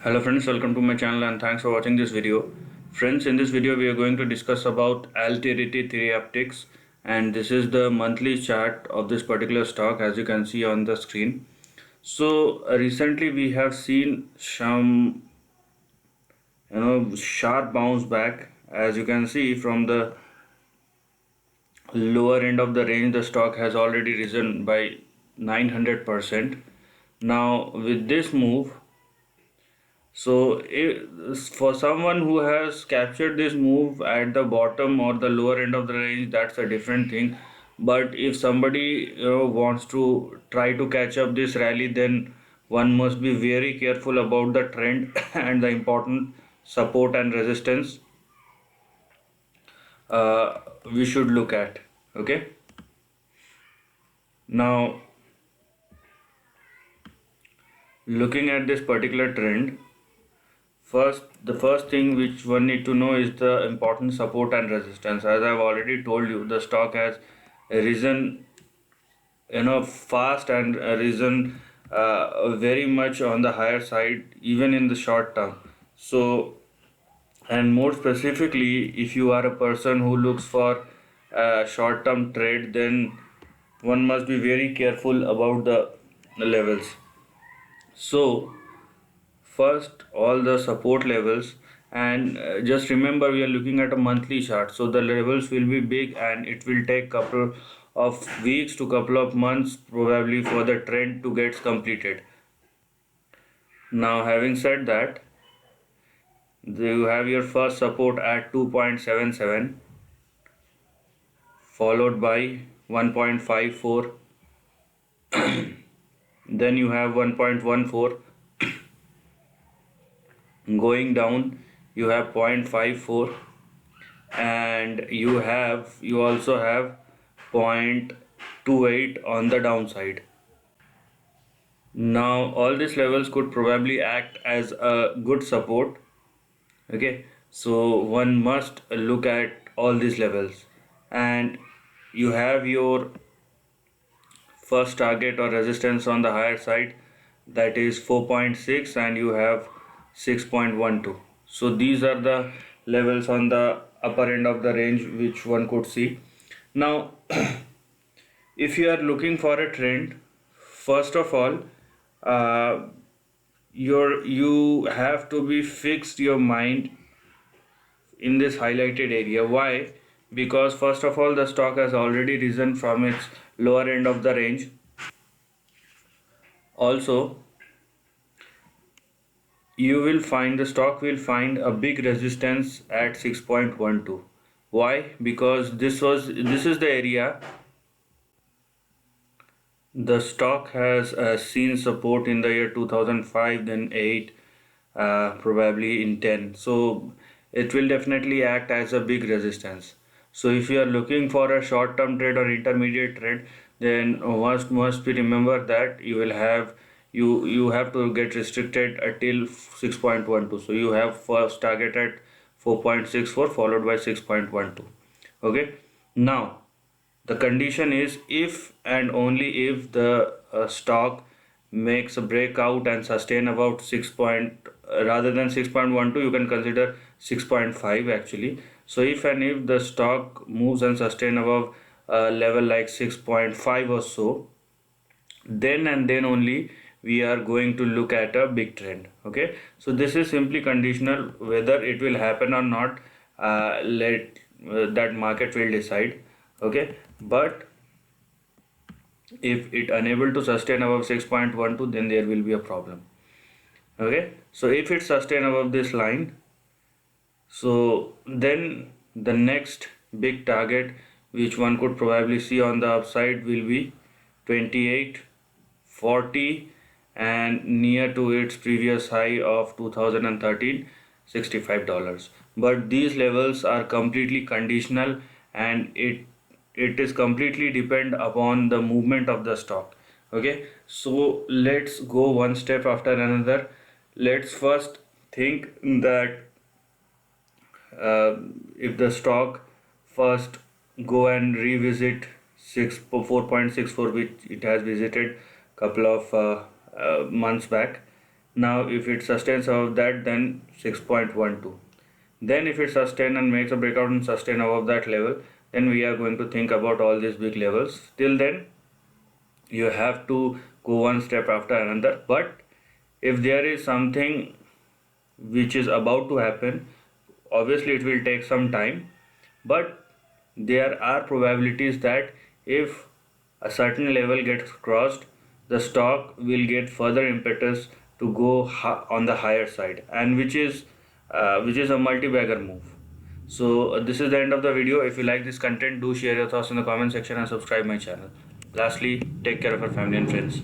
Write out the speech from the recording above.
Hello friends, welcome to my channel and thanks for watching this video. Friends, in this video we are going to discuss about Alterity 3 Optics, and this is the monthly chart of this particular stock as you can see on the screen. So recently we have seen some sharp bounce back. As you can see from the lower end of the range, the stock has already risen by 900%. Now with this move, so, for someone who has captured this move at the bottom or the lower end of the range, that's a different thing. But if somebody wants to try to catch up this rally, then one must be very careful about the trend and the important support and resistance we should look at. Okay. Now, looking at this particular trend, the first thing which one need to know is the important support and resistance. As I've already told you, the stock has risen, fast and risen very much on the higher side, even in the short term. So, and more specifically, if you are a person who looks for a short-term trade, then one must be very careful about the levels. So, first all the support levels, and just remember we are looking at a monthly chart, so the levels will be big and it will take couple of weeks to couple of months probably for the trend to get completed. Now having said that, you have your first support at 2.77 followed by 1.54, then you have 1.14, going down you have 0.54, and you also have 0.28 on the downside. Now all these levels could probably act as a good support. Okay, so one must look at all these levels, and you have your first target or resistance on the higher side, that is 4.6, and you have 6.12. So these are the levels on the upper end of the range which one could see. Now if you are looking for a trend, first of all, uh, you have to be fixed your mind in this highlighted area. Why? Because first of all, the stock has already risen from its lower end of the range. Also, you will find the stock will find a big resistance at 6.12. Why? Because this is the area the stock has seen support in the year 2005, then 8, probably in 10. So it will definitely act as a big resistance. So if you are looking for a short term trade or intermediate trade, then must be remember that you have to get restricted until 6.12. So you have first target at 4.64 followed by 6.12. Okay. Now the condition is if and only if the stock makes a breakout and sustain about 6 point, rather than 6.12, you can consider 6.5 actually. So if and if the stock moves and sustain above level like 6.5 or so, then and then only we are going to look at a big trend. Okay, so this is simply conditional. Whether it will happen or not, let that market will decide. Okay, but if it unable to sustain above 6.12, then there will be a problem. Okay, so if it sustain above this line, so then the next big target which one could probably see on the upside will be 28, 40, and near to its previous high of 2013, $65. But these levels are completely conditional, and it is completely depend upon the movement of the stock. Okay, so let's go one step after another. Let's first think that uh, if the stock first go and revisit 4.64, which it has visited couple of months back, Now if it sustains above that, then 6.12. Then if it sustains and makes a breakout and sustain above that level, then we are going to think about all these big levels. Till then, you have to go one step after another. But if there is something which is about to happen, obviously it will take some time, but there are probabilities that if a certain level gets crossed, the stock will get further impetus to go on the higher side, and which is a multi-bagger move. So this is the end of the video. If you like this content, do share your thoughts in the comment section and subscribe my channel. Lastly, take care of your family and friends.